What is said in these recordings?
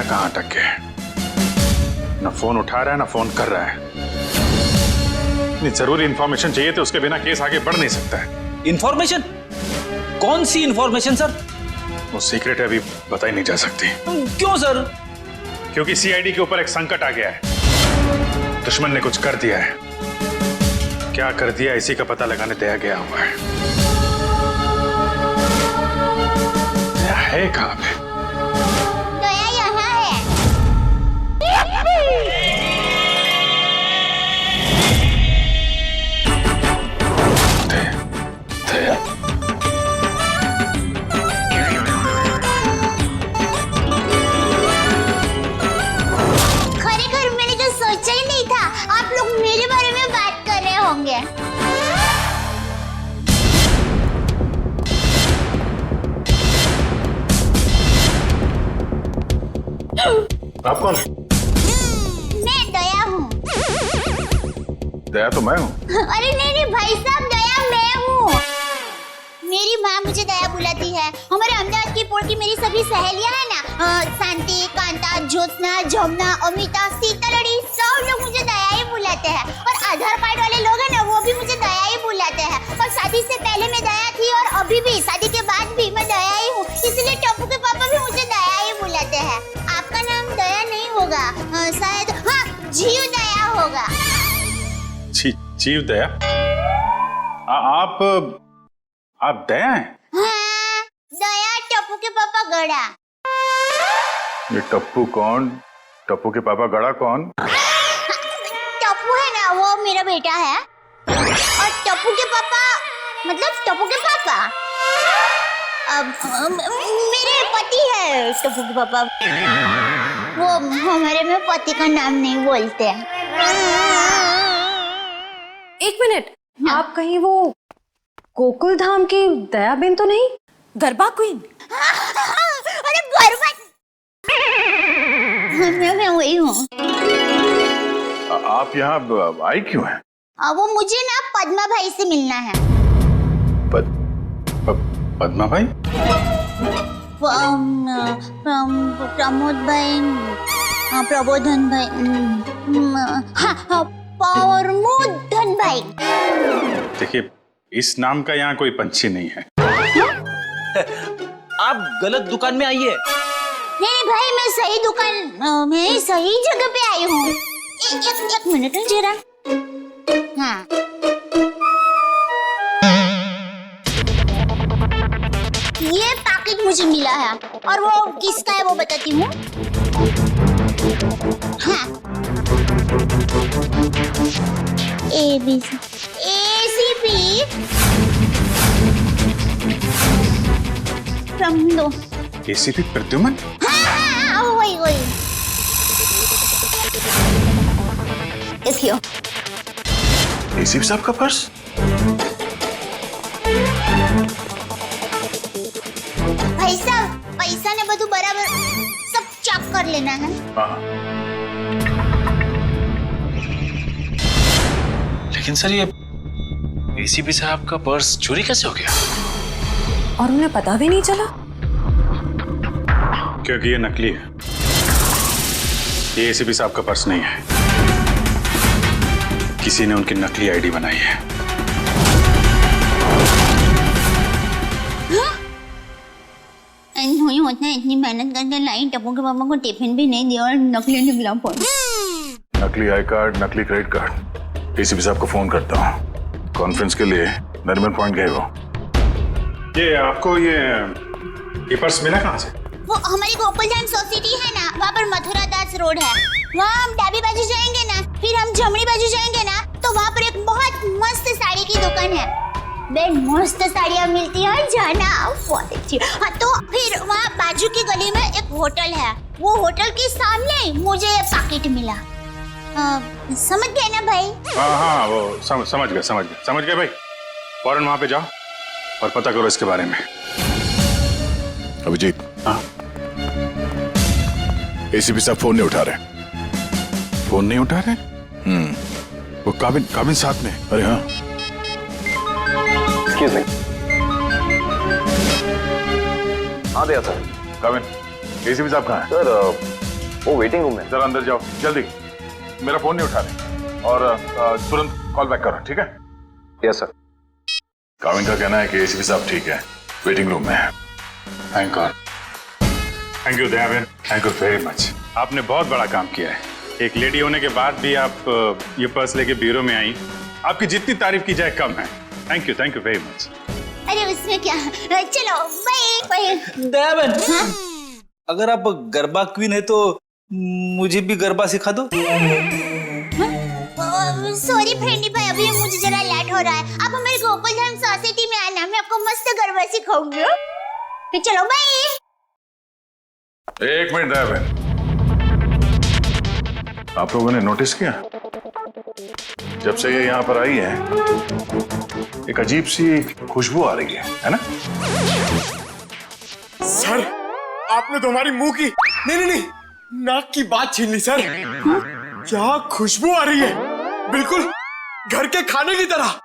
कहाँ अटक गया है? ना फोन उठा रहा है ना फोन कर रहा है। इतनी जरूरी इंफॉर्मेशन चाहिए तो उसके बिना केस आगे बढ़ नहीं सकता है। इंफॉर्मेशन? कौन सी इंफॉर्मेशन सर? वो सीक्रेट है, अभी बताई नहीं जा सकती। क्यों सर? क्योंकि सीआईडी के ऊपर एक संकट आ गया है। दुश्मन ने कुछ कर दिया है। क्या कर दिया इसी का पता लगाने दया गया हुआ है। दया है कहाँ पे? दया यहाँ है। दया खरेखर मैंने तो सोचा ही नहीं था आप लोग मेरे बारे में बात कर रहे होंगे। आप कौन है? मैं दया हूँ। दया तो मैं हूँ। अरे नहीं भाई साहब, दया मैं हूँ। मेरी माँ मुझे दया बुलाती है। हमारे अहमदाबाद की पोर्ट की मेरी सभी सहेलियां हैं ना, शांति, कांता, ज्योत्सना, जमुना, अमिता, सीतालड़ी, सब लोग मुझे दया ही बुलाते हैं। और आधार कार्ड वाले लोग हैं ना, वो भी मुझे दया ही बुलाते हैं। और शादी से पहले मैं दया थी और अभी भी, शादी के बाद भी मैं दया ही हूँ। इसलिए टप्पू के पापा भी मुझे दया ही बुलाते हैं। आपका नाम दया नहीं होगा, शायद हाँ जीव दया होगा। जीव दया? आप दया हैं? हाँ, दया टप्पू के पापा गड़ा। ये टप्पू कौन? टप्पू के पापा गड़ा कौन? टप्पू है ना, वो मेरा बेटा है। और टप्पू के पापा मतलब टप्पू के पापा मेरे पति है। टप्पू के पापा वो हमारे में पति का नाम नहीं बोलते। एक मिनट, आप कहीं वो गोकुल धाम की दया बेन तो नहीं? गरबा क्वीन? अरे गरबा मैं वही हूँ। आप यहाँ आई क्यों हैं? वो मुझे ना पद्मा भाई से मिलना है। पद्मा भाई? प्रमोद भाई, प्रबोधन भाई, हाँ प्रमोदन भाई। देखिए, इस नाम का यहाँ कोई पंछी नहीं है। आप गलत दुकान में आई है। नहीं भाई, मैं सही दुकान, मैं सही जगह पे आई हूँ। एक मिनट जरा। हाँ, ये पैकेट मुझे मिला है और वो किसका है वो बताती हूँ। हाँ, ACP प्रमदो। ACP प्रद्युमन? हाँ, वही। देखियो। ACP साहब का पर्स? भाई साहब, पैसा ने બધું बराबर सब चेक कर लेना है। हाँ। लेकिन सर, ये ACP साहब का पर्स चोरी कैसे हो गया? और उन्हें पता भी नहीं चला? क्योंकि ये नकली है। ये ACP साहब का पर्स नहीं है। किसी ने उनकी नकली आईडी बनाई है। नहीं होता है, इतनी मेहनत करके लाई, टप्पू के पापा को टिफिन भी नहीं दिया और नकली निकला फोन। नकली आई कार्ड, नकली क्रेडिट कार्ड। ACP साहब को फोन करता हूँ। कॉन्फ्रेंस के लिए नरीमन पॉइंट गए वो। ये आपको ये पर्स मिला कहाँ से? वो हमारी गोकुल धाम सोसाइटी है ना, वहाँ पर मथुरा दास रोड है। वहाँ हम डाबी बाजू जाएंगे ना, फिर हम जमनी बाजू जाएंगे ना, तो वहाँ पर एक बहुत मस्त साड़ी की दुकान है। बे मस्त साड़ियाँ मिलती है, जाना बहुत अच्छी। हाँ, तो फिर वहाँ बाजू की गली में एक होटल है। वो होटल के सामने मुझे पैकेट मिला। समझ गए ना भाई? हाँ, वो समझ गए भाई। फौरन वहाँ पे जाओ और पता करो इसके बारे में। अभिजीत। हाँ। ACP साहब फोन नहीं उठा रहे। फोन नहीं उठा रहे? वो काबिन साथ में। अरे हाँ। Excuse me. हाँ दिया सर। काबिन, ACP साहब कहाँ है? सर वो वेटिंग रूम में। जरा अंदर जाओ जल्दी, मेरा फोन नहीं उठा रहे और तुरंत कॉल बैक करो, ठीक है? Yes sir. काविन का कहना है कि एसीपी साहब ठीक है, वेटिंग रूम में है। Thank God. Thank you Dayaben, thank you very much. आपने बहुत बड़ा काम किया है। एक लेडी होने के बाद भी आप ये पर्स लेके ब्यूरो में आई। आपकी जितनी तारीफ की जाए कम है। Thank you very much. अरे उसमें क्या, चलो बाय। दयाबेन, अगर आप गरबा क्वीन है तो मुझे भी गरबा सिखा दो। सॉरी फ्रेंडी भाई, अभी मुझे जरा लेट हो रहा है। आप हमारे गोकुल धाम सोसाइटी में आना, मैं आपको मस्त गरबा सिखाऊंगी। फिर चलो बाय। एक मिनट दयाबेन, आप लोगों ने नोटिस किया जब से ये यहाँ पर आई है एक अजीब सी खुशबू आ रही है ना? सर आपने तो हमारी मुंह की नहीं नाक की बात छीन ली सर। क्या खुशबू आ रही है, बिल्कुल घर के खाने की तरह।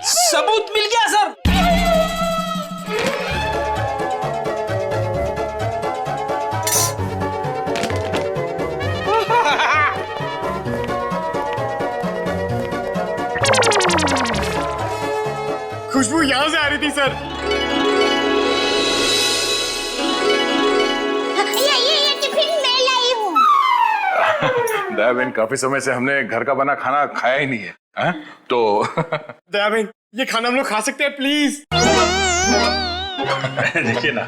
सबूत मिल गया सर। खुशबू यहां से आ रही थी सर। ये टिफिन मैं लाई हूँ। दयाबेन, काफी समय से हमने घर का बना खाना खाया ही नहीं है, हैं? तो दयाबेन ये खाना हम लोग खा सकते हैं प्लीज? देखिए ना,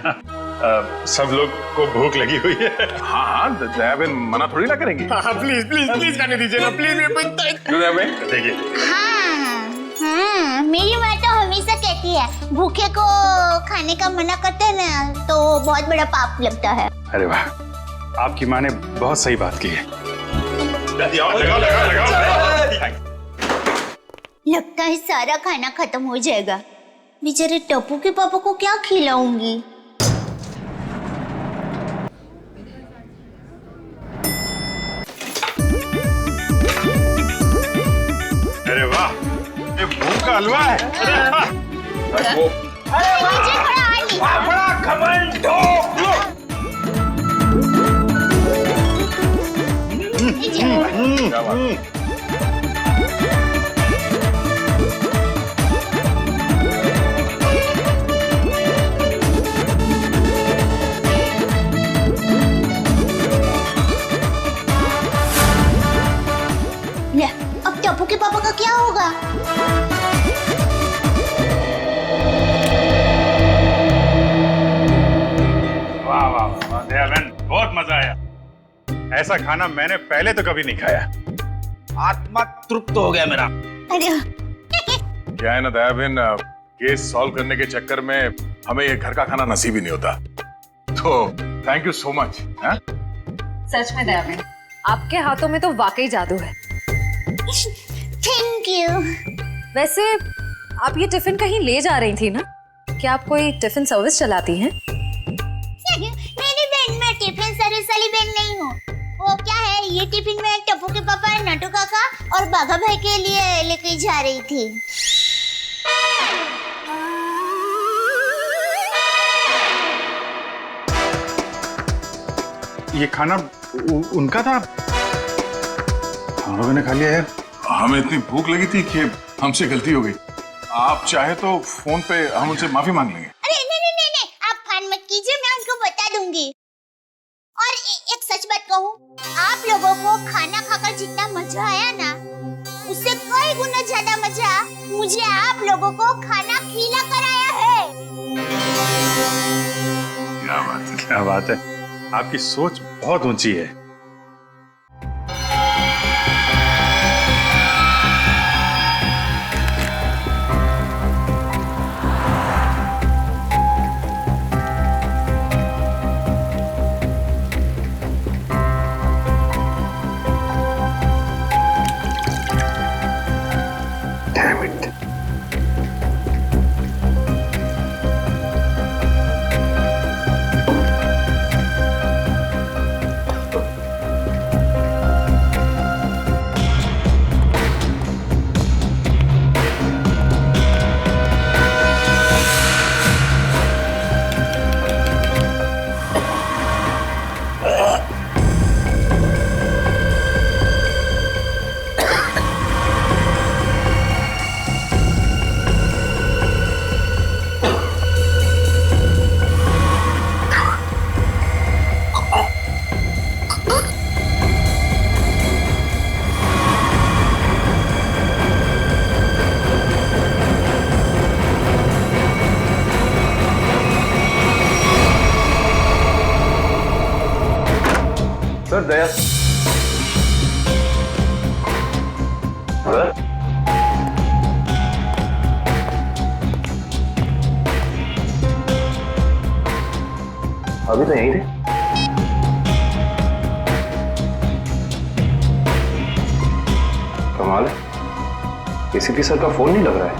सब लोग को भूख लगी हुई है। हाँ, दयाबेन मना थोड़ी ना करेंगी। हाँ प्लीज प्लीज प्लीज खाने दीजिए ना प्लीज। दयाबेन देखिए, हाँ, मेरी माँ तो हमेशा कहती है भूखे को खाने का मना करते हैं ना तो बहुत बड़ा पाप लगता है। अरे वाह, आपकी माँ ने बहुत सही बात की है। लगता है सारा खाना खत्म हो जाएगा। बेचारे टप्पू के पापा को क्या खिलाऊंगी? अरे वाह, ये भूख का हलवा है। मुझे थोड़ा और ली। बड़ा घमंड हो। क्या बात? ले, अब टप्पू के पापा का क्या होगा? वाह वाह वाह दयाबेन, बहुत मजा आया। ऐसा खाना मैंने पहले तो कभी नहीं खाया। आत्मा तृप्त हो गया मेरा। अरे क्या है ना दयाबेन, केस सॉल्व करने के चक्कर में हमें ये घर का खाना नसीब ही नहीं होता। तो थैंक यू सो मच। सच में दयाबेन, आपके हाथों में तो वाकई जादू है। Thank you. वैसे आप ये टिफिन कहीं ले जा रही थी ना? क्या आप कोई टिफिन सर्विस चलाती हैं? मेरी बहन, मैं टिफिन सर्विस वाली बहन नहीं हूँ। वो क्या है, ये टिफिन में टप्पू के पापा, नटू काका और बाघा भाई के लिए लेके जा रही थी। ये खाना उनका था, हम लोगों ने खा लिया यार। हमें इतनी भूख लगी थी कि हमसे गलती हो गई। आप चाहे तो फोन पे हम उनसे माफी मांग लेंगे। अरे नहीं, आप फोन मत कीजिए, मैं उनको बता दूंगी। और एक सच बात कहूँ, आप लोगों को खाना खाकर जितना मजा आया ना, उससे कई गुना ज्यादा मजा मुझे आप लोगों को खाना खिला कर आया है। क्या बात है, क्या बात है। आपकी सोच बहुत ऊंची है। सर दया सर अभी तो यहीं थे। कमाल है, एसीपी सर का फोन नहीं लग रहा है।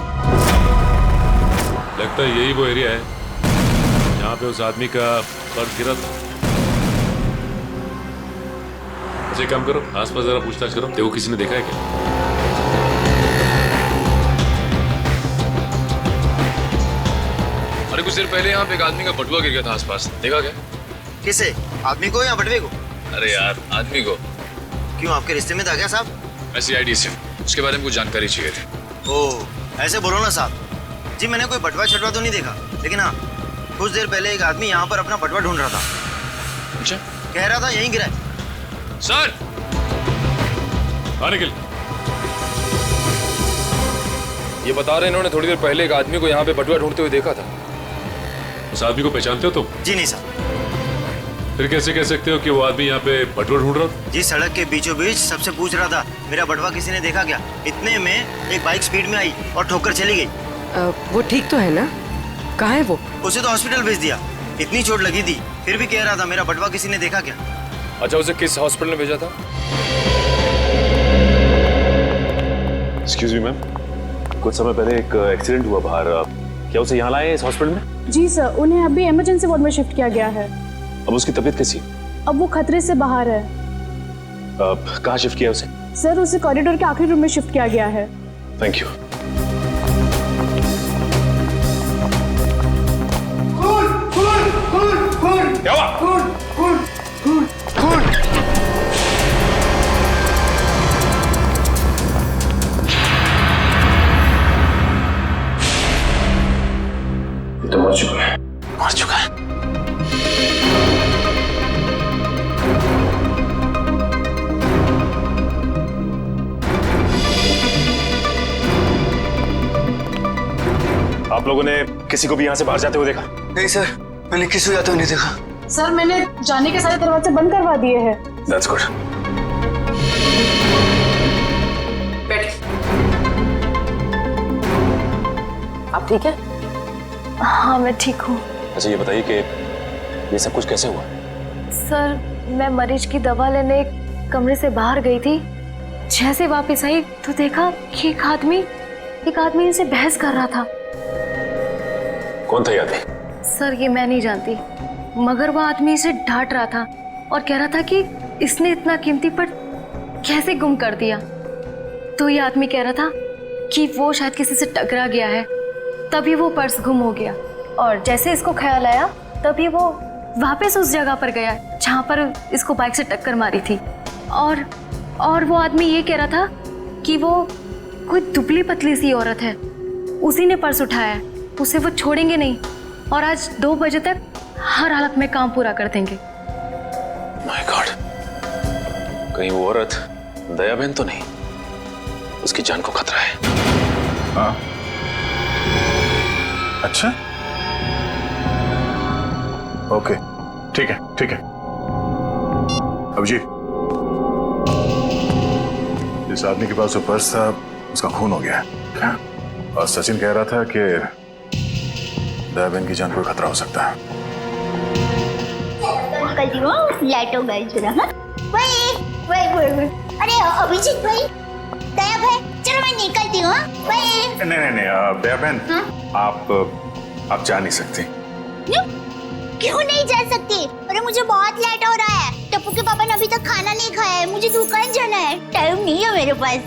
लगता है यही वो एरिया है जहाँ पे उस आदमी का पर्स गिरा था। अच्छा एक काम करो, आसपास जरा पूछताछ करो, देखो किसी ने देखा है क्या। अरे कुछ देर पहले यहाँ पे एक आदमी का बटुआ गिर गया था आसपास, देखा क्या? किसे? आदमी को या बटवे को? अरे यार आदमी को। क्यों, आपके रिश्ते में था क्या साहब? मैं CID से हूँ, उसके बारे में कुछ जानकारी चाहिए थी। ओह ऐसे बोलो ना साहब जी, मैंने कोई बटवा छटवा तो नहीं देखा, लेकिन हाँ कुछ देर पहले एक आदमी यहाँ पर अपना बटवा ढूंढ रहा था। अच्छा, कह रहा था यहीं गिरा है। सर आने के लिए ये बता रहे हैं, इन्होंने थोड़ी देर पहले एक आदमी को यहाँ पे बटुआ ढूंढते हुए देखा था। उस आदमी को पहचानते हो तुम? जी नहीं साहब। फिर कैसे कह सकते हो कि वो आदमी यहाँ पे बटुआ ढूंढ रहा था? जी सड़क के बीचों बीच सबसे पूछ रहा था मेरा बटवा किसी ने देखा क्या। इतने में एक बाइक स्पीड में आई और ठोकर चली गई। वो ठीक तो है ना? कहाँ है वो? उसे तो हॉस्पिटल भेज दिया, इतनी चोट लगी थी, फिर भी कह रहा था मेरा बटवा किसी ने देखा क्या। अच्छा, उसे किस हॉस्पिटल में भेजा था? एक्सक्यूज मी मैम, कुछ समय पहले एक एक्सीडेंट हुआ बाहर, क्या उसे यहाँ लाए इस हॉस्पिटल में? जी सर, उन्हें अभी इमरजेंसी वार्ड में शिफ्ट किया गया है। अब उसकी तबीयत कैसी? अब वो खतरे से बाहर है। कहाँ शिफ्ट किया उसे? सर उसे कॉरिडोर के आखिरी रूम में शिफ्ट किया गया है। Thank you. क्या हुआ? तो मर चुका है। मर चुका है। आप लोगों ने किसी को भी यहाँ से बाहर जाते हुए देखा? नहीं सर, मैंने किसी को जाते हुए नहीं देखा। सर मैंने जाने के सारे दरवाजे बंद करवा दिए हैं। That's good. आप ठीक है? हाँ मैं ठीक हूँ। अच्छा ये बताइए कि ये सब कुछ कैसे हुआ? सर मैं मरीज की दवा लेने कमरे से बाहर गई थी, जैसे वापस आई तो देखा कि एक आदमी इनसे बहस कर रहा था। कौन था ये आदमी? सर ये मैं नहीं जानती, मगर वो आदमी इसे डांट रहा था और कह रहा था कि इसने इतना कीमती पर्स कैसे गुम कर दिया। तो ये आदमी कह रहा था कि वो शायद किसी से टकरा गया है, तभी वो पर्स गुम हो गया। और जैसे इसको ख्याल आया तभी वो वापस उस जगह पर गया जहाँ पर इसको बाइक से टक्कर मारी थी। और वो आदमी ये कह रहा था कि वो कोई दुबली पतली सी औरत है, उसी ने पर्स उठाया, उसे वो छोड़ेंगे नहीं और आज 2 बजे तक हर हालत में काम पूरा कर देंगे। माय गॉड, कहीं वो औरत दया बहन तो नहीं? उसकी जान को खतरा है। हाँ अच्छा, ओके ठीक है ठीक है। अभिजीत, जिस आदमी के पास वो पर्स था उसका खून हो गया है और सचिन कह रहा था कि दया बहन की जान को खतरा हो सकता है। लाइटो गई जरा। हाँ वही। अरे अभिजीत भाई, दया भाई, चलो मैं निकलती हूँ। नहीं दया बहन, आप जा नहीं सकती। क्यों नहीं जा सकती? अरे मुझे बहुत लेट हो रहा है, टप्पू के पापा ने अभी तक खाना नहीं खाया है, मुझे दुकान जाना है, टाइम नहीं है मेरे पास।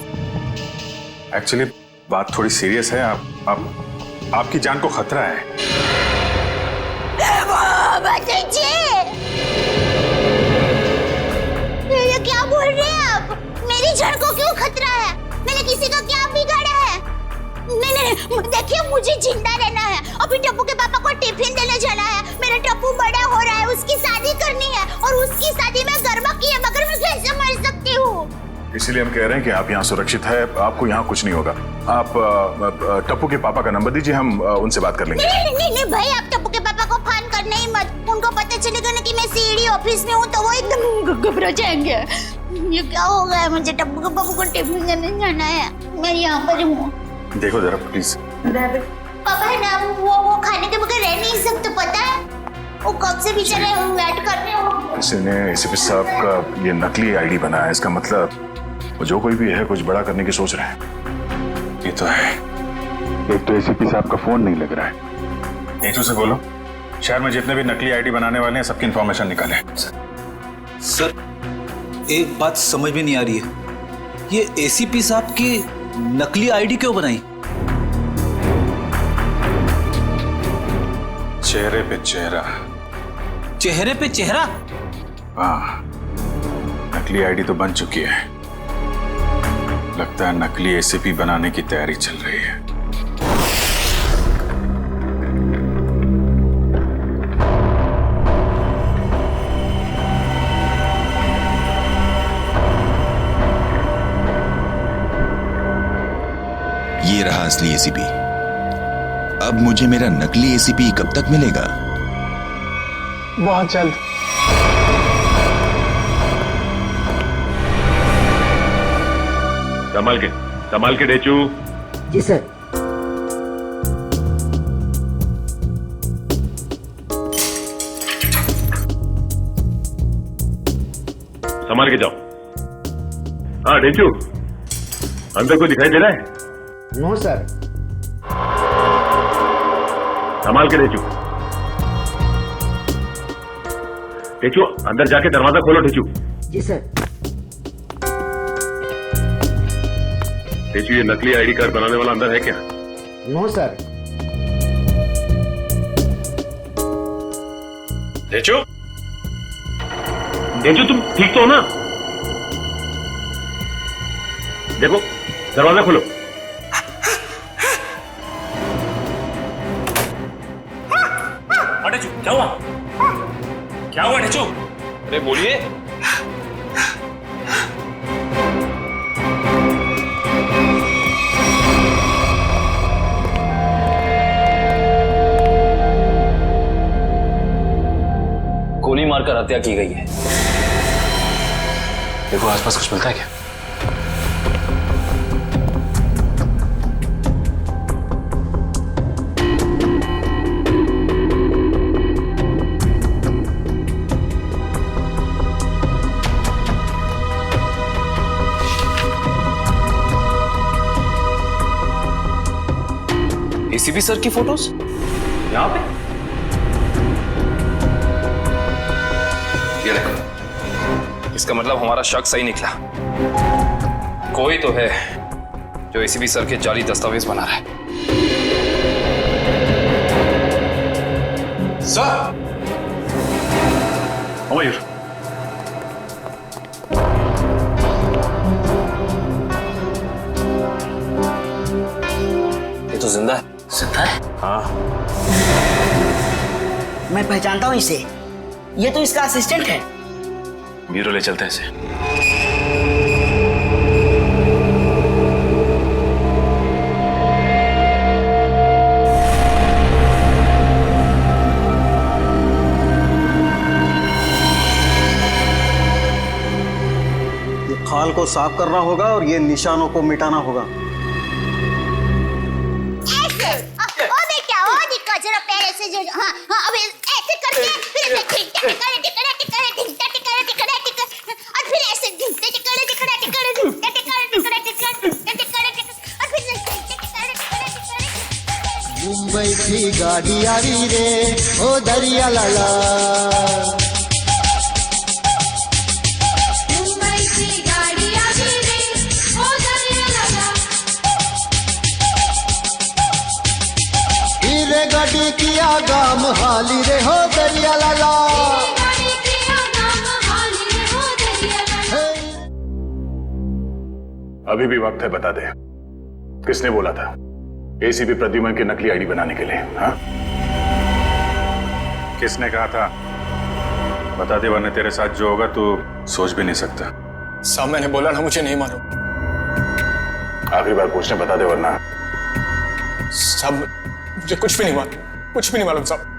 एक्चुअली बात थोड़ी सीरियस है, आपकी जान को खतरा है। ये क्या बोल रहे हैं आप? मेरी जान को क्यों खतरा है? मैंने किसी का क्या बिगाड़ा है? नहीं, देखिए मुझे जिंदा रहना है। अभी टप्पू के पापा को टिफिन देने जाना है, मेरा टप्पू बड़ा हो रहा है, उसकी शादी करनी है और उसकी शादी में गरबा की है, मगर मैं कैसे मर सकती हूँ? इसीलिए हम कह रहे हैं कि आप यहाँ सुरक्षित है, आपको यहाँ कुछ नहीं होगा। आप टप्पू के पापा का नंबर दीजिए, हम उनसे बात कर लेंगे। नहीं भाई, आप टप्पू के पापा को फोन करना ही मत। उनको पता चलेगा ना कि मैं सीडी ऑफिस में हूँ तो वो एकदम घबरा जाएंगे। ये क्या हो गया है, मुझे टप्पू के पापा को टिफिन देने जाना है, मैं यहाँ पर हूँ। देखो जरा प्लीज। पापा है ना, वो खाने के बगैर रह नहीं सकते, पता है? वो कब से बेचारे वेट कर रहे हो। इसने एसीपी साहब का ये नकली आईडी बनाया है, इसका मतलब वो जो कोई भी है कुछ बड़ा करने की सोच रहे हैं। ये तो है। एक तो एसीपी साहब का फोन नहीं लग रहा है। नीतू से बोलो शहर में जितने भी नकली आईडी बनाने वाले हैं सबकी इंफॉर्मेशन निकालें। सर एक बात समझ में नहीं आ रही है, ये एसीपी साहब की नकली आईडी क्यों बनाई? चेहरे पे चेहरा। चेहरे पे चेहरा? हाँ, नकली आईडी तो बन चुकी है, लगता है नकली एसीपी बनाने की तैयारी चल रही है। ये रहा असली एसीपी। अब मुझे मेरा नकली एसीपी कब तक मिलेगा? बहुत जल्द। संभाल के डेचू। जी सर। संभाल के जाओ। हाँ डेचू, अंदर कोई दिखाई दे रहा है? No sir. संभाल के डेचू। डेचू अंदर जाके दरवाजा खोलो डेचू। जी सर। डेचू ये नकली आईडी कार्ड बनाने वाला अंदर है क्या? No sir. डेचू, डेचू तुम ठीक तो हो ना? देखो दरवाजा खोलो। डेचू क्या हुआ? क्या हुआ डेचू? अरे बोलिए। गोली मारकर हत्या की गई है। देखो आसपास कुछ मिलता है क्या? एसीपी सर की फोटोज यहाँ पे? ये देखो, इसका मतलब हमारा शक सही निकला। कोई तो है जो एसीपी सर के जाली दस्तावेज बना रहा है। सर, मयूर, ये तो जिंदा है। जिंदा है? हाँ। मैं पहचानता हूँ इसे, ये तो इसका असिस्टेंट है। ब्यूरो ले चलते हैं इसे। ये खाल को साफ करना होगा और ये निशानों को मिटाना होगा। हाँ, अब ऐसे करके फिर और फिर ऐसे मुंबई की गाड़ी आ रही रे ओ दरिया लाला। मुंबई की गाड़ी आ रही रे ओ दरिया लाला। हीरे गाड़ी की आगाम हाली रे हो दरिया लाला। अभी भी वक्त है, बता दे किसने बोला था एसीपी प्रद्युमन की नकली आईडी बनाने के लिए? हाँ, किसने कहा था? बता दे वरना तेरे साथ जो होगा तू सोच भी नहीं सकता। साहब मैंने बोला ना मुझे नहीं मालूम। आखिरी बार पूछने बता दे वरना। साहब मुझे कुछ भी नहीं मालूम, कुछ भी नहीं मालूम साहब।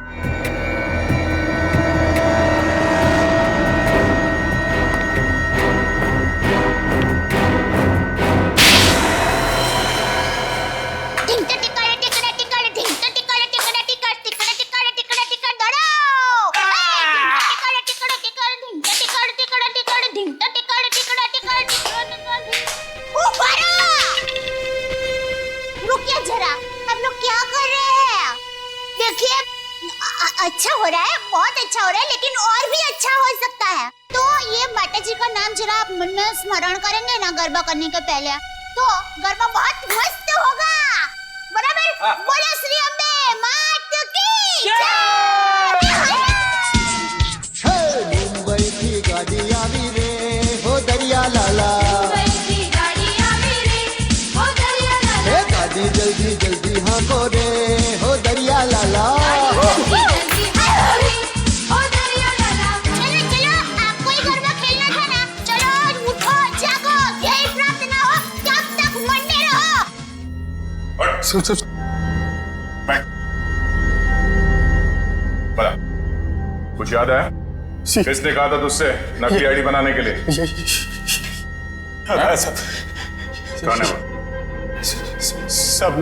अच्छा हो रहा है, बहुत अच्छा हो रहा है, लेकिन और भी अच्छा हो सकता है। तो ये माता जी का नाम जरा आप मन में स्मरण करेंगे ना गरबा करने के पहले, तो गरबा बहुत मस्त होगा। बराबर? बोलो श्री अम्बे मात की जय। मुंबई की गाड़ी आवी रे हो दरिया लाला, हे गाड़ी जल्दी जल्दी हाँ को रे हो दरिया लाला। सुन मैं बड़ा कुछ याद है? किसने कहा था तुझसे नकली आईडी बनाने के लिए? सब कौन है वो? सब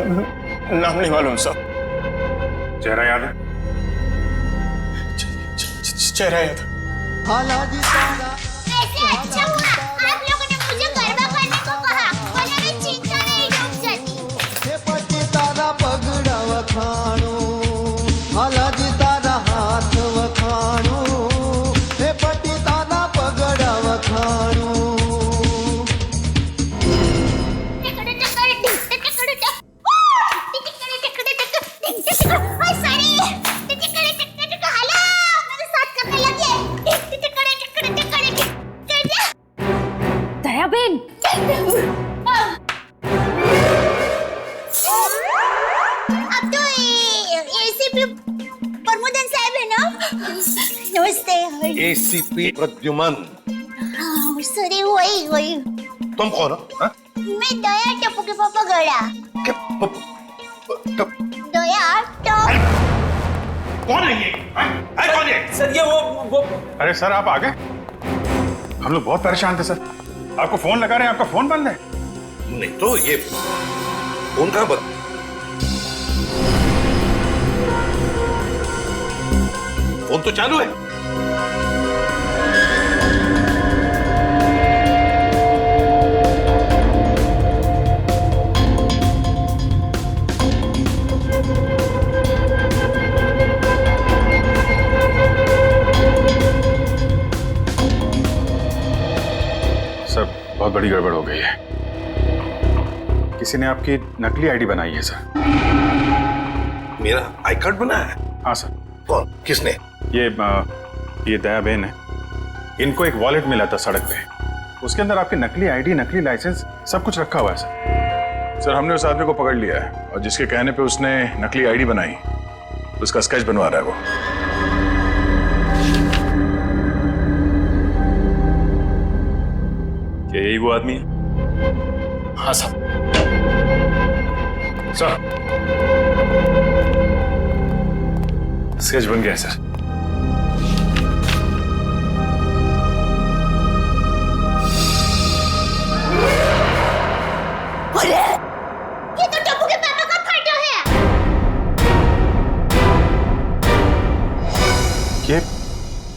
नाम नहीं मालूम साहब। चेहरा याद है? चेहरा याद है। ऐसे अच्छा हुआ आप लोगों ने मुझे गरबा करने को कहा, वरना मैं चिंता में ही डूब जाती। तारा पगड़ा वखाणो, हालाजी तारा हाथ वखाणो, हे पटी तारा पगड़ा वखाणो। दयाबेन अब तो एसीपी प्रमोदन साहब है ना? नमस्ते। एसीपी प्रद्युमन। सॉरी वही तुम कौन हो? हाँ? मैं दया टप्पू के पापा गड़ा। दया टप कौन है ये? कौन है? सर ये वो अरे सर आप आ गए? हम लोग बहुत परेशान थे सर, आपको फोन लगा रहे हैं, आपका फोन बंद है। नहीं तो ये फोन कहाँ बंद? फोन तो चालू है। बहुत बड़ी गड़बड़ हो गई है। किसी ने आपकी नकली आईडी बनाई है सर। मेरा आई कार्ड बना है? हाँ सर। कौन? किसने? ये दया बहन है। इनको एक वॉलेट मिला था सड़क पे, उसके अंदर आपकी नकली आईडी, नकली लाइसेंस सब कुछ रखा हुआ है सर। सर हमने उस आदमी को पकड़ लिया है और जिसके कहने पे उसने नकली आईडी बनाई उसका स्केच बनवा रहा है वो। क्या यही वो आदमी है? हाँ साहब। सर स्केच बन गया है सर। अरे ये तो टप्पू के पापा का फोटो है।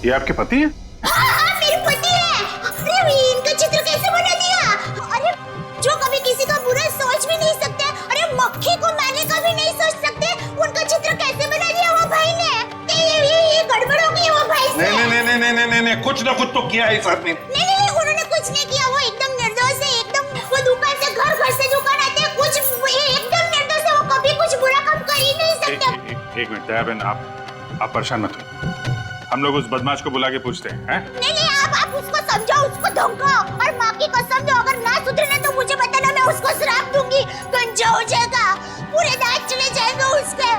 ये आपके पति हैं? हाँ, मेरे पति है। अरे इनका चित्र कैसे बना दिया? अरे जो कभी किसी का बुरा सोच भी नहीं सकते, अरे मक्खी को मारने का भी नहीं सोच सकते, उनका चित्र कैसे बना दिया वो भाई ने? ये गड़बड़ हो गई वो भाई से। नहीं, कुछ ना कुछ तो किया है इस आदमी ने। नहीं, उन्होंने कुछ नहीं किया। वो एकदम निर्दोष है, एकदम। वो दुकान से घर से दुकान आते हैं, कुछ एकदम निर्दोष है। वो कभी कुछ बुरा काम कर ही नहीं सकते। एक मिनट दया बहन, आप परेशान मत हो, हम लोग उस बदमाश को बुला के पूछते हैं। नहीं, आप उसको समझाओ, उसको धमकाओ और माँ की कसम दो, अगर ना सुधरे तो मुझे बताना, मैं उसको श्राप दूंगी, गंजा हो जाएगा, पूरे दांत चले जाएंगे उसके।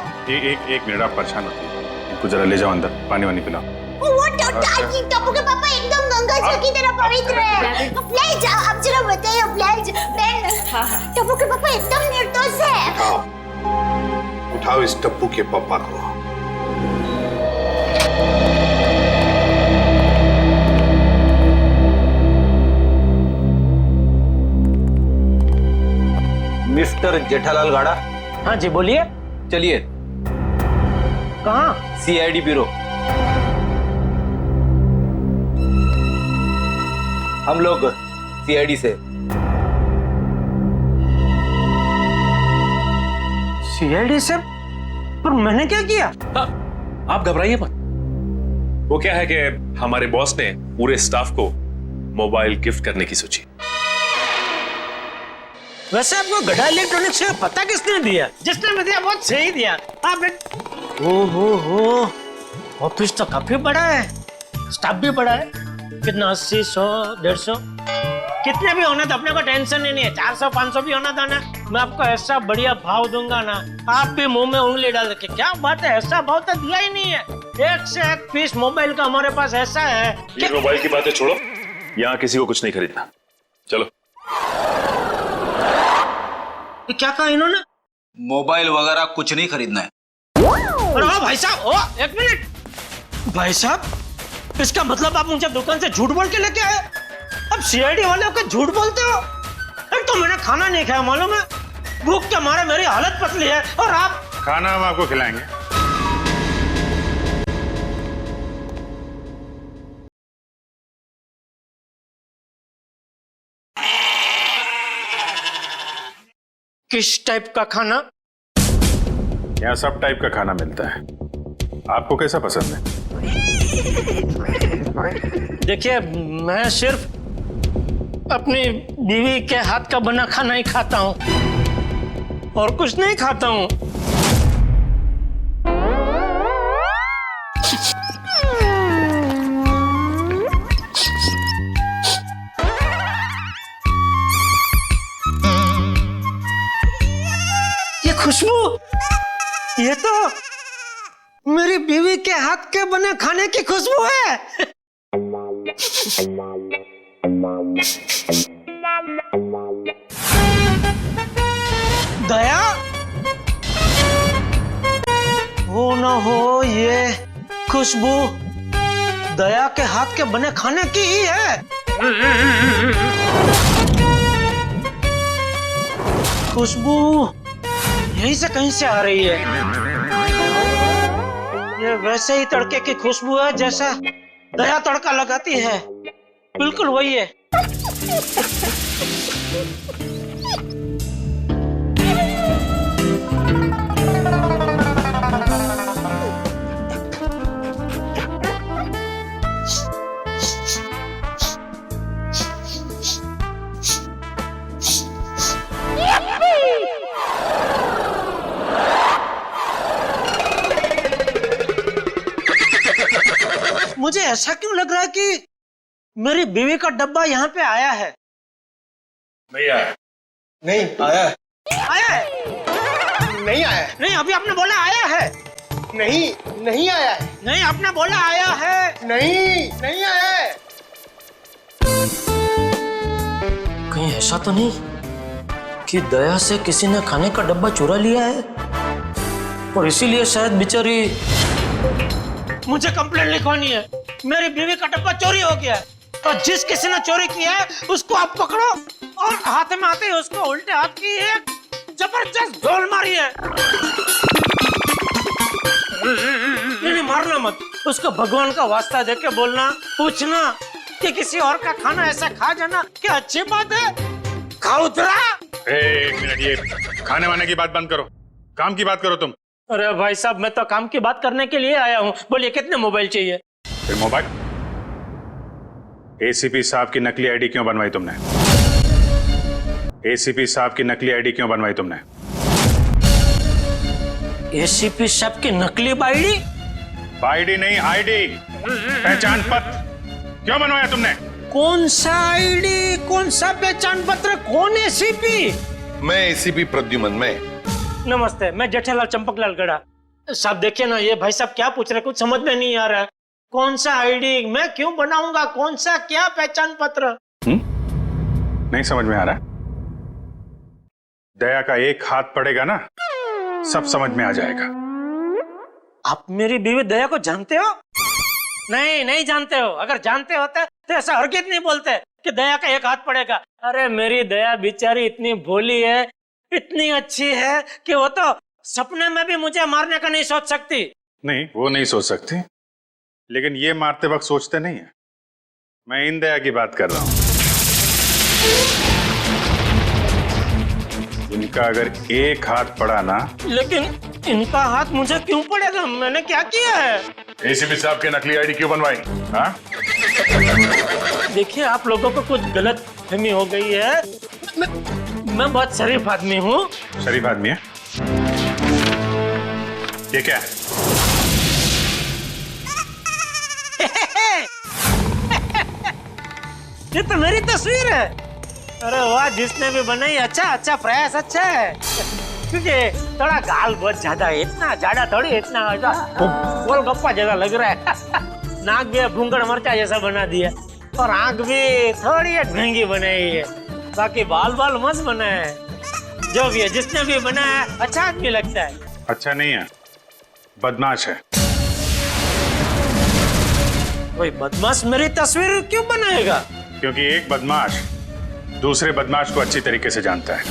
एक मिनट आप परेशान मत हो, इनको जरा ले जाओ अंदर, पानी वानी पिलाओ। वो दादी टप्पू के पापा एकदम गंगा जल की तरह पवित्र है। प्लीज आप जरा बताइए प्लीज। बहन टप्पू के पापा एकदम निर्दोष है। उठाओ इस टप्पू के पापा को। मिस्टर जेठालाल गाड़ा। हाँ जी बोलिए। चलिए। कहाँ? CID bureau. हम लोग सीआईडी से। सीआईडी से? पर मैंने क्या किया? आप घबराइए मत। वो क्या है कि हमारे बॉस ने पूरे स्टाफ को मोबाइल गिफ्ट करने की सोची। वैसे आपको गढ़ा इलेक्ट्रॉनिक्स से पता किसने दिया? जिसने भी दिया बहुत सही दिया। आप हो ऑफिस तो काफी बड़ा है, स्टाफ भी बड़ा है। कितना 80, 100, 150 कितने भी होना तो अपने को टेंशन ही नहीं है। 400, 500 भी होना था ना, मैं आपको ऐसा बढ़िया भाव दूंगा ना, आप भी मुंह में उंगली डाल के। क्या बात है, ऐसा भाव तो दिया ही नहीं है। एक से एक पीस मोबाइल का हमारे पास ऐसा है। ये मोबाइल की बातें छोड़ो, यहाँ किसी को कुछ नहीं खरीदना। चलो। क्या कहा इन्होंने? मोबाइल वगैरह कुछ नहीं खरीदना है। अरे भाई साहब, एक मिनट। भाई साहब, इसका मतलब आप मुझे दुकान से झूठ बोल के लेके आए? अब सीआईडी वाले होकर झूठ बोलते हो? एक तो मैंने खाना नहीं खाया, मालूम है? भूख के मारे मेरी हालत पतली है, और आप? खाना हम आपको खिलाएंगे। किस टाइप का खाना? यहाँ सब टाइप का खाना मिलता है, आपको कैसा पसंद है? देखिए, मैं सिर्फ अपनी बीवी के हाथ का बना खाना ही खाता हूँ, और कुछ नहीं खाता हूँ। ये खुशबू, ये तो मेरी बीवी के हाथ के बने खाने की खुशबू है। दया, हो ना हो ये खुशबू दया के हाथ के बने खाने की ही है। खुशबू यहीं से कहीं से आ रही है। ये वैसे ही तड़के की खुशबू है जैसा दया तड़का लगाती है, बिल्कुल वही है। मुझे ऐसा क्यों लग रहा है कि मेरी बीवी का डब्बा यहाँ पे आया है? नहीं आया। नहीं आया है। आया है? नहीं आया है। नहीं, अभी आपने बोला आया है। नहीं, नहीं आया है। नहीं, आपने बोला आया है। नहीं, नहीं आया है। कहीं ऐसा तो नहीं कि दया से किसी ने खाने का डब्बा चुरा लिया है, और इसीलिए शायद बेचारी मुझे कंप्लेंट लिखवानी है। मेरी बीवी का डब्बा चोरी हो गया है, और जिस किसी ने चोरी किया है उसको आप पकड़ो, और हाथ में आते ही उसको उल्टे हाथ की एक जबरदस्त ढोल मारी है। नहीं, मारना मत, उसको भगवान का वास्ता देके बोलना, पूछना कि किसी और का खाना ऐसा खा जाना क्या अच्छी बात है? खाउतरा। एक मिनट, ये खाने वाने की बात बंद करो, काम की बात करो तुम। अरे भाई साहब, मैं तो काम की बात करने के लिए आया हूँ। बोलिए, कितने मोबाइल चाहिए? फिर मोबाइल? एसीपी साहब की नकली आईडी क्यों बनवाई तुमने? एसीपी साहब की नकली आईडी क्यों बनवाई तुमने? एसीपी साहब की नकली आईडी? आईडी नहीं, आईडी, पहचान पत्र क्यों बनवाया तुमने? कौन सा आईडी, कौन सा पहचान पत्र, कौन एसीपी? मैं एसीपी प्रद्युमन। मैं नमस्ते, मैं जेठालाल चंपकलाल गड़ा। साहब देखिए ना, ये भाई साहब क्या पूछ रहे, कुछ समझ में नहीं आ रहा है। कौन सा आईडी मैं क्यों बनाऊंगा, कौन सा क्या पहचान पत्र? नहीं समझ में आ रहा। दया का एक हाथ पड़ेगा ना, सब समझ में आ जाएगा। आप मेरी बीवी दया को जानते हो? नहीं, नहीं जानते हो। अगर जानते होते तो ऐसा हरगिज़ नहीं बोलते कि दया का एक हाथ पड़ेगा। अरे मेरी दया बेचारी इतनी भोली है, इतनी अच्छी है कि वो तो सपने में भी मुझे मारने का नहीं सोच सकती। नहीं, वो नहीं सोच सकती, लेकिन ये मारते वक्त सोचते नहीं है। मैं इन दया की बात कर रहा हूं। इनका अगर एक हाथ पड़ा ना। लेकिन इनका हाथ मुझे क्यों पड़ेगा? मैंने क्या किया है? एसीपी साहब के नकली आईडी क्यों बनवाई? हाँ? देखिए, आप लोगों को कुछ गलत फहमी हो गई है। मैं बहुत शरीफ आदमी हूँ। शरीफ आदमी है? ये क्या है? ये तो मेरी तस्वीर है। अरे वाह, जिसने भी बनाई अच्छा प्रयास अच्छा है। क्योंकि थोड़ा गाल बहुत ज्यादा है, इतना ज्यादा थोड़ी, इतना गोलगप्पा जैसा लग रहा है। नाक भी भूंगड़ मरचा जैसा बना दिया और आंख भी थोड़ी ढंगी बनाई है। बाकी बाल मस्त बना है। जो भी है, जिसने भी बनाया अच्छा आदमी लगता है। अच्छा नहीं है, बदमाश है। कोई बदमाश मेरी तस्वीर क्यों बनाएगा? क्योंकि एक बदमाश दूसरे बदमाश को अच्छी तरीके से जानता है।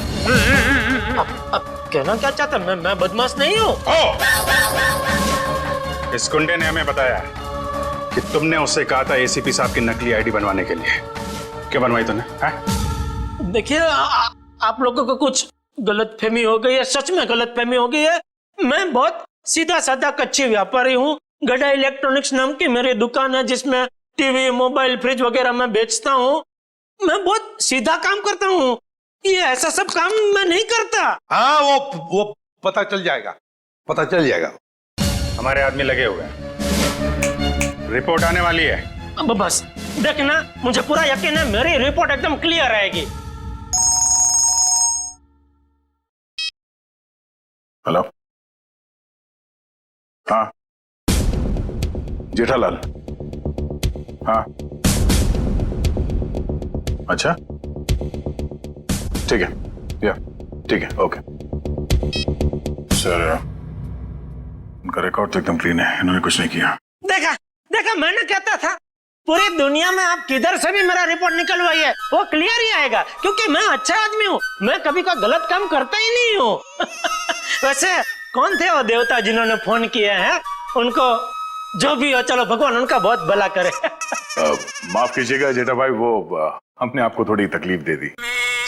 अब कहना क्या चाहता? मैं बदमाश नहीं हूँ। इस गुंडे ने हमें बताया कि तुमने उससे कहा था एसीपी साहब की नकली आईडी बनवाने के लिए। क्यों बनवाई तूने? देखिए, आप लोगों को कुछ गलतफहमी हो गई है, सच में गलतफहमी हो गई है। मैं बहुत सीधा साधा कच्ची व्यापारी हूँ। गड़ा इलेक्ट्रॉनिक्स नाम की मेरी दुकान है, जिसमें टीवी, मोबाइल, फ्रिज वगैरह मैं बेचता हूँ। मैं बहुत सीधा काम करता हूँ। ये ऐसा सब काम मैं नहीं करता। हाँ, वो पता चल जाएगा, पता चल जाएगा। हमारे आदमी लगे हुए हैं, रिपोर्ट आने वाली है। अब बस देखना, मुझे पूरा यकीन है मेरी रिपोर्ट एकदम क्लियर आएगी। हेलो, हाँ जेठालाल, हाँ अच्छा ठीक है, या ठीक है, ओके सर। उनका रिकॉर्ड तो एकदम क्लीन है, इन्होंने कुछ नहीं किया। देखा, मैंने कहता था पूरी दुनिया में आप किधर से भी मेरा रिपोर्ट निकलवाइए, वो क्लियर ही आएगा। क्योंकि मैं अच्छा आदमी हूँ, मैं कभी कोई गलत काम करता ही नहीं हूँ। वैसे कौन थे वो देवता जिन्होंने फोन किया है? उनको जो भी हो, चलो भगवान उनका बहुत भला करे। माफ कीजिएगा जेठा भाई, वो हमने आपको थोड़ी तकलीफ दे दी।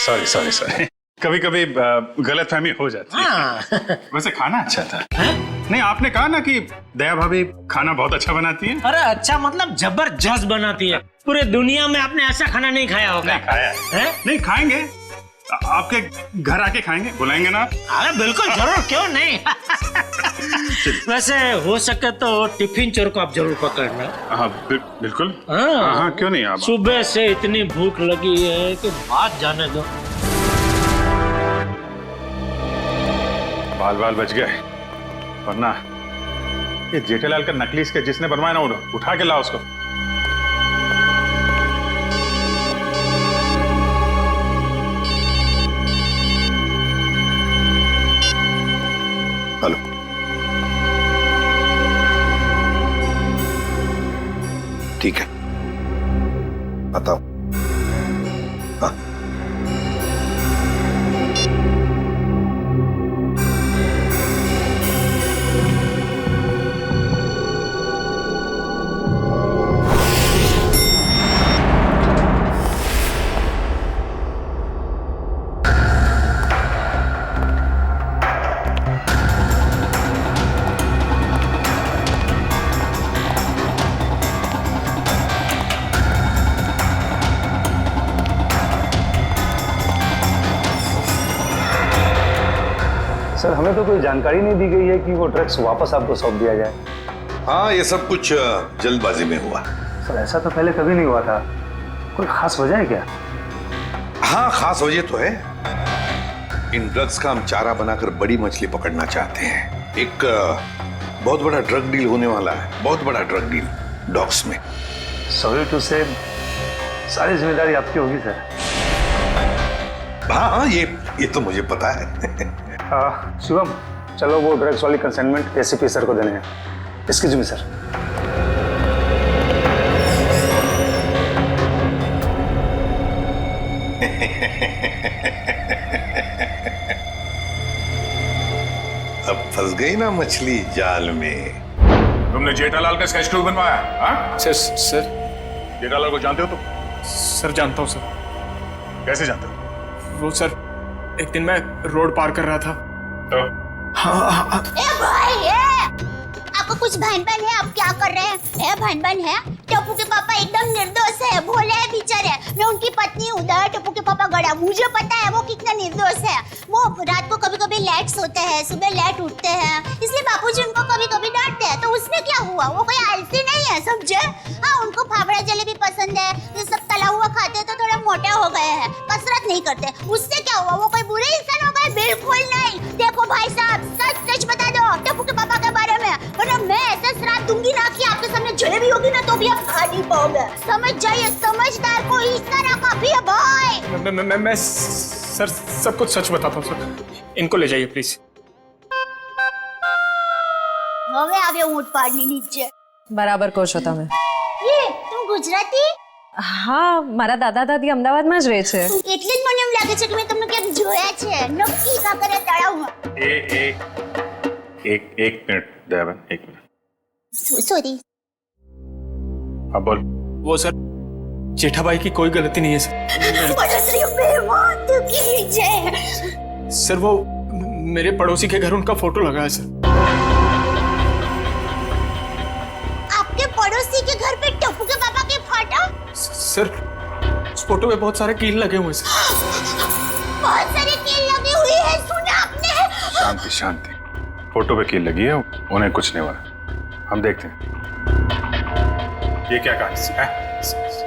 सॉरी। कभी कभी गलतफहमी हो जाती है। वैसे खाना अच्छा था। नहीं, आपने कहा ना कि दया भाभी खाना बहुत अच्छा बनाती है। अरे अच्छा मतलब जबरदस्त बनाती है। पूरे दुनिया में आपने ऐसा खाना नहीं खाया होगा। नहीं खाया है? नहीं खाएंगे, आपके घर आके खाएंगे, बुलाएंगे ना? अरे बिल्कुल जरूर, क्यों नहीं। वैसे हो सके तो टिफिन चोर को आप जरूर पकड़ना। हाँ बिल्कुल। हाँ क्यों नहीं। आप सुबह से इतनी भूख लगी है कि बात जाने दो। बाल बच गए, वरना ये जेठालाल का नकली इसके जिसने बनवाया ना, उठा के लाओ उसको। हेलो, ठीक है, बताओ। हाँ सर, हमें तो कोई जानकारी नहीं दी गई है कि वो ड्रग्स वापस आपको सौंप दिया जाए। हाँ, ये सब कुछ जल्दबाजी में हुआ। सर, ऐसा तो पहले कभी नहीं हुआ था। कोई खास वजह है क्या? हाँ, खास वजह तो है। इन ड्रग्स का हम चारा बनाकर बड़ी मछली पकड़ना चाहते हैं। एक बहुत बड़ा ड्रग डील होने वाला है, बहुत बड़ा ड्रग डील। डॉग्स में। सॉरी टू से सारी जिम्मेदारी आपकी होगी सर। हाँ हाँ, ये तो मुझे पता है। शिवम, चलो वो ड्रग्स वाली कंसाइनमेंट एसीपी सर को देने हैं। Excuse me sir. अब फंस गई ना मछली जाल में। तुमने जेठालाल का स्केच टू बनवाया? हाँ सर जेठालाल को जानते हो तुम? सर जानता हूँ सर। कैसे जानते हो? वो सर, एक दिन मैं रोड पार कर रहा था तो हाँ। ए भाई आपको कुछ भान-भान है? आप क्या कर रहे हैं? भान-भान है? टप्पू के पापा एकदम निर्दोष है, भोले है बेचारे। मैं उनकी पत्नी हूँ, टप्पू के पापा गड़ा। मुझे पता है वो कितना निर्दोष है। वो रात को कभी-कभी लेट सोते हैं, सुबह लेट उठते हैं, इसलिए बापूजी उनको कभी-कभी डांटते हैं। तो उसमें क्या हुआ? वो कोई आलसी नहीं है, समझे? हाँ, उनको फाफड़ा जलेबी पसंद है, ये सब तला हुआ खाते हैं तो थोड़ा मोटे हो गए हैं, कसरत नहीं करते। उससे क्या हुआ? वो कोई बुरे इंसान हो गए? बिल्कुल नहीं। देखो भाई साहब, सच सच बता दो टप्पू के पापा के बारे में, वरना मैं ऐसा श्राप दूंगी ना कि आपके सामने जलेबी होगी ना तो भी आप खा नहीं पाओगे। समझ जाइए, समझदार को इस तरह काफी है भाई। मैं सर सब कुछ सच बताता हूँ सर। इनको ले जाइए प्लीज। હવે આવ્યો ઊંટ પાડની નીચે। બરાબર કહો છો તમે। ये तुम गुजराती? હા, મારા દાદા દાદી અમદાવાદમાં જ રહે છે। એટલે જ મને એમ લાગે છે કે મેં તમને ક્યાંક જોયા છે। નક્કી કાકરે તળાવમાં। एक मिनट दयाबेन, एक मिनट। सॉरी। हाँ बोल। वो सर, जेठाबाई की कोई गलती नहीं है सर। सर वो मेरे पड़ोसी के घर उनका फोटो लगा है सर। आपके पड़ोसी के घर पे टप्पू के पापा के फोटो? सर उस फोटो में बहुत सारे कील लगे हुए सर। बहुत सारे कील लगी हुई है, सुना आपने? शांति शांति, फोटो पे कील लगी है, उन्हें कुछ नहीं हुआ। हम देखते हैं। ये क्या कहानी है?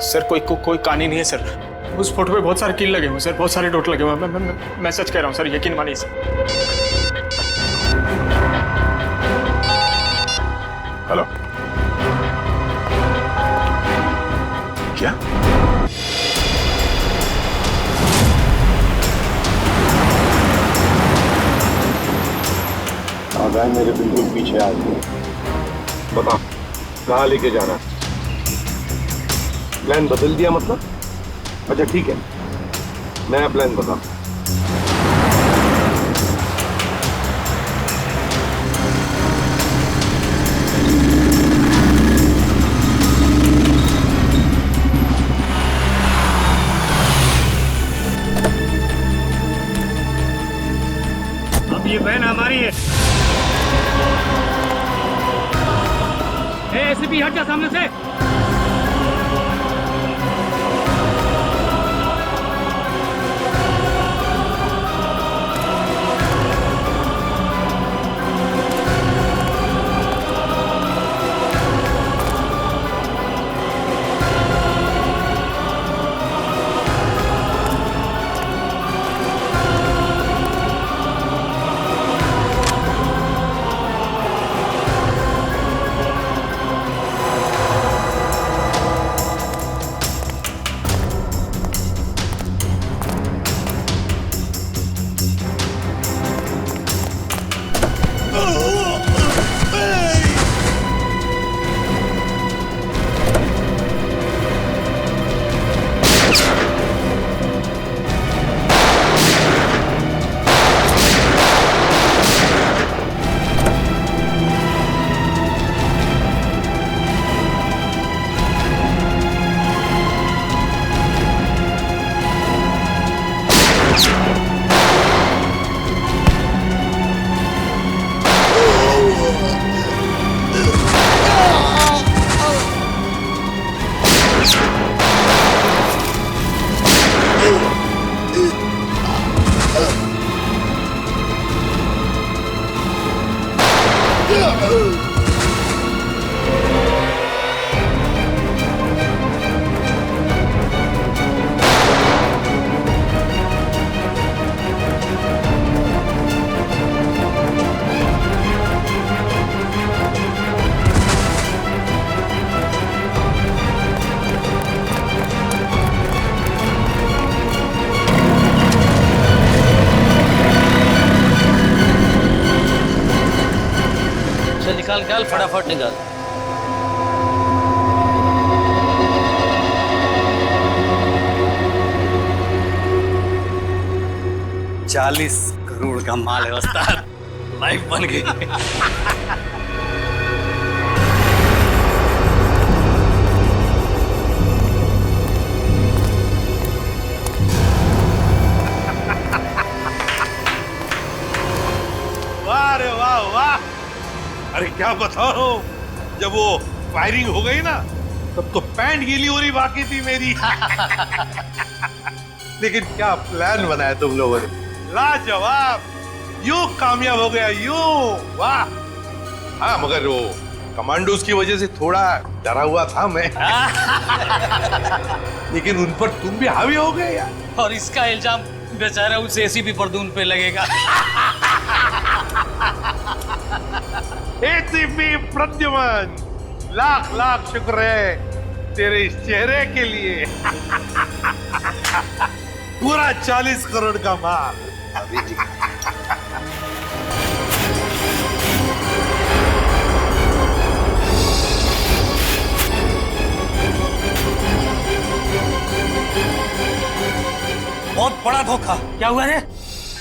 सर कोई कहानी नहीं है सर। उस फोटो पे बहुत सारे कील लगे हुए सर, बहुत सारे डॉट लगे हुए। मैं सच कह रहा हूँ सर, यकीन मानिए सर। हेलो, क्या? आगाह मेरे बिल्कुल पीछे आ गए। बता, कहाँ लेके जाना? प्लान बदल दिया मतलब? अच्छा ठीक है, नया प्लान बता। अब ये बहन हमारी है। एसीपी हट जा सामने से। चल निकाल निकाल फटाफट निकाल। चालीस करोड़ का माल है उस्ताद, लाइफ बन गई। वाह रे वाह वाह। अरे क्या बताओ, जब वो फायरिंग हो गई ना तब तो पैंट गीली हो रही बाकी थी मेरी। लेकिन क्या प्लान बनाया तुम लोगों ने, लाजवाब। यूं कामयाब हो गया यूं, वाह। हाँ मगर वो कमांडोज की वजह से थोड़ा डरा हुआ था मैं। लेकिन उन पर तुम भी हावी हो गए यार। और इसका इल्जाम बेचारा उस एसीपी प्रद्युम्न पे लगेगा। एसीपी प्रद्युम्न, लाख लाख शुक्र है तेरे इस चेहरे के लिए। पूरा 40 करोड़ का माल। अभी जी बहुत बड़ा धोखा। क्या हुआ रे?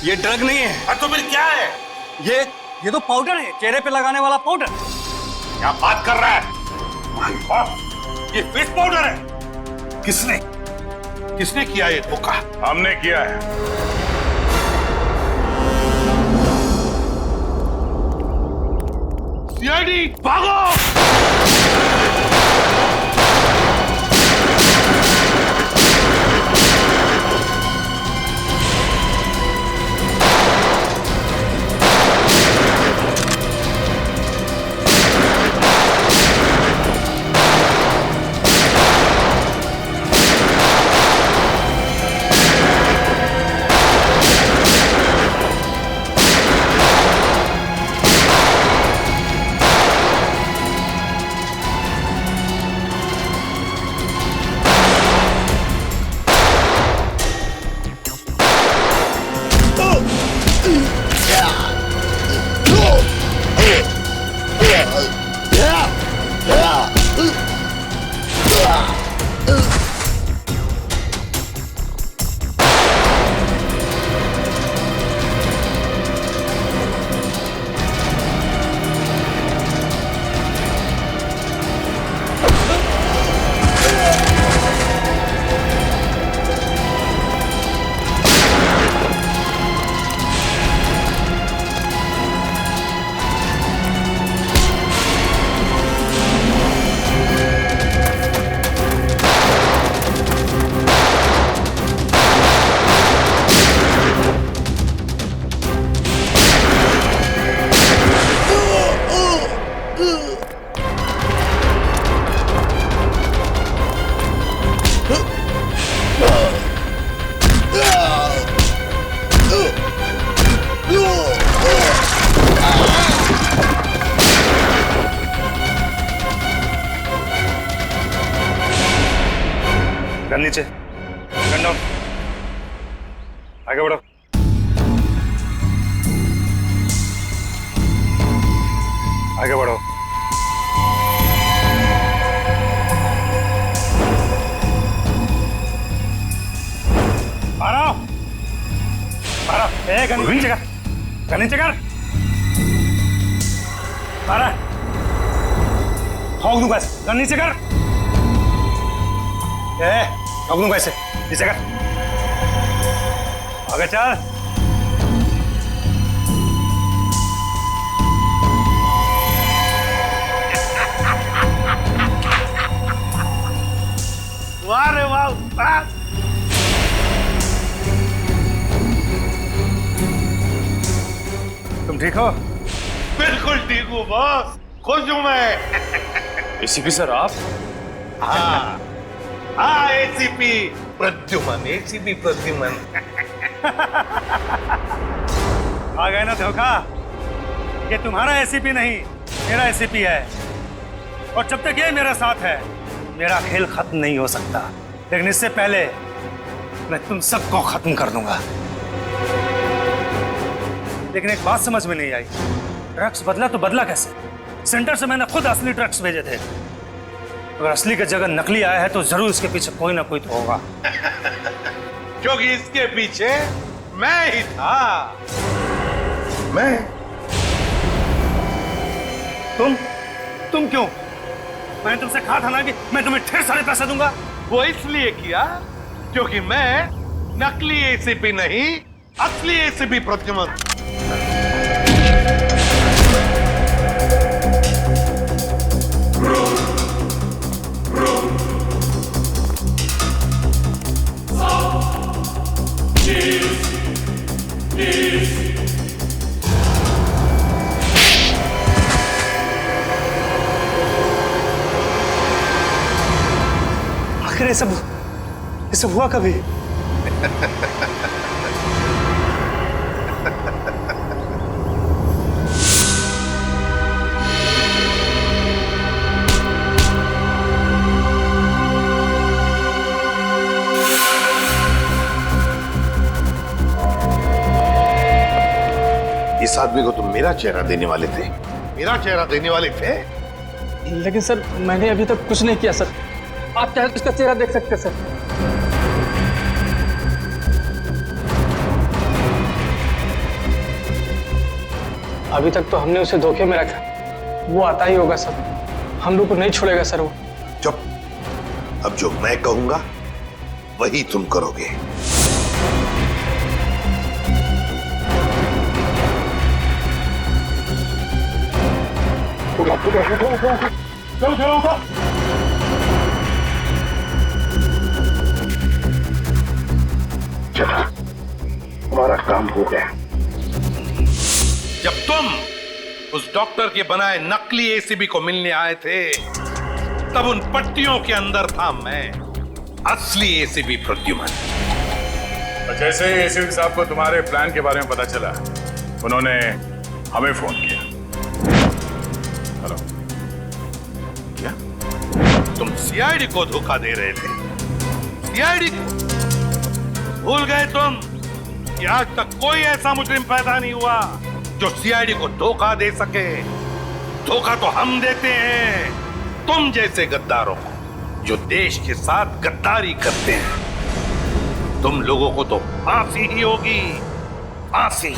ये ड्रग नहीं है। तो फिर क्या है? ये तो पाउडर है, चेहरे पे लगाने वाला पाउडर। क्या बात कर रहा है? माय गॉड, ये फिश पाउडर है। किसने किया ये धोखा? हमने किया है। सीआईडी भागो। गन नीचे, गन डाउन, आगे बढ़ो। आगे बढ़ो। मारो, मारो। गन नीचे कर, गन नीचे कर। मारा, ठोक दूंगा इसे। गन नीचे कर। ठोक दूंगा इसे, नीचे कर। आगे चल। वाह रे वाह। तुम ठीक हो? बिल्कुल ठीक हूँ बॉस, खुश हूँ मैं। एसीपी सर आप? हाँ हाँ, एसीपी प्रद्युम्न, एसीपी प्रद्युम्न। आ गए ना धोखा। ये तुम्हारा एसीपी नहीं, मेरा एसीपी है। और जब तक ये मेरे साथ है, मेरा खेल खत्म नहीं हो सकता। लेकिन इससे पहले मैं तुम सबको खत्म कर दूंगा। लेकिन एक बात समझ में नहीं आई, ड्रग्स बदला तो बदला कैसे? सेंटर से मैंने खुद असली ट्रक्स भेजे थे। अगर असली की जगह नकली आया है तो जरूर इसके पीछे कोई ना कोई तो होगा। क्योंकि इसके पीछे मैं ही था। मैं? तुम क्यों? मैंने तुमसे कहा था ना कि मैं तुम्हें ढेर सारे पैसे दूंगा। वो इसलिए किया क्योंकि मैं नकली एसीपी नहीं, असली एसीपी प्रद्युमन। आखिर ये सब हुआ कभी? इस आदमी को तुम मेरा चेहरा देने वाले थे? मेरा चेहरा देने वाले थे? लेकिन सर मैंने अभी तक कुछ नहीं किया सर। आप चाहे तो इसका चेहरा देख सकते हैं सर। अभी तक तो हमने उसे धोखे में रखा। वो आता ही होगा सर, हम लोग को नहीं छोड़ेगा सर वो। चुप। अब जो मैं कहूंगा वही तुम करोगे। चलो, हमारा काम हो गया। जब तुम उस डॉक्टर के बनाए नकली एसीबी को मिलने आए थे, तब उन पट्टियों के अंदर था मैं, असली एसीबी प्रद्युमन। जैसे ही एसीपी साहब को तुम्हारे प्लान के बारे में पता चला, उन्होंने हमें फोन किया। हेलो, क्या तुम सीआईडी को धोखा दे रहे थे? सीआईडी को भूल गए तुम कि आज तक कोई ऐसा मुजरिम पैदा नहीं हुआ जो सीआईडी को धोखा दे सके। धोखा तो हम देते हैं तुम जैसे गद्दारों को, जो देश के साथ गद्दारी करते हैं। तुम लोगों को तो फांसी ही होगी, फांसी।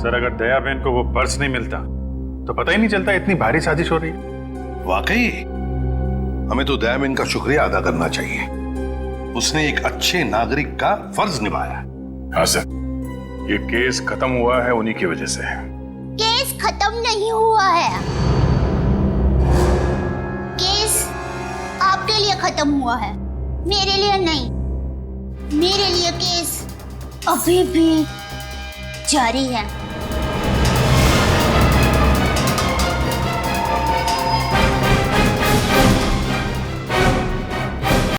सर, अगर दया बहन को वो पर्स नहीं मिलता तो पता ही नहीं चलता इतनी भारी साजिश हो रही है। वाकई हमें तो दया बहन का शुक्रिया अदा करना चाहिए। उसने एक अच्छे नागरिक का फर्ज निभाया। हाँ सर, ये केस खत्म हुआ है उन्हीं की वजह से। केस खत्म नहीं हुआ है। केस आपके लिए खत्म हुआ है, मेरे लिए नहीं। मेरे लिए केस अभी भी जारी है।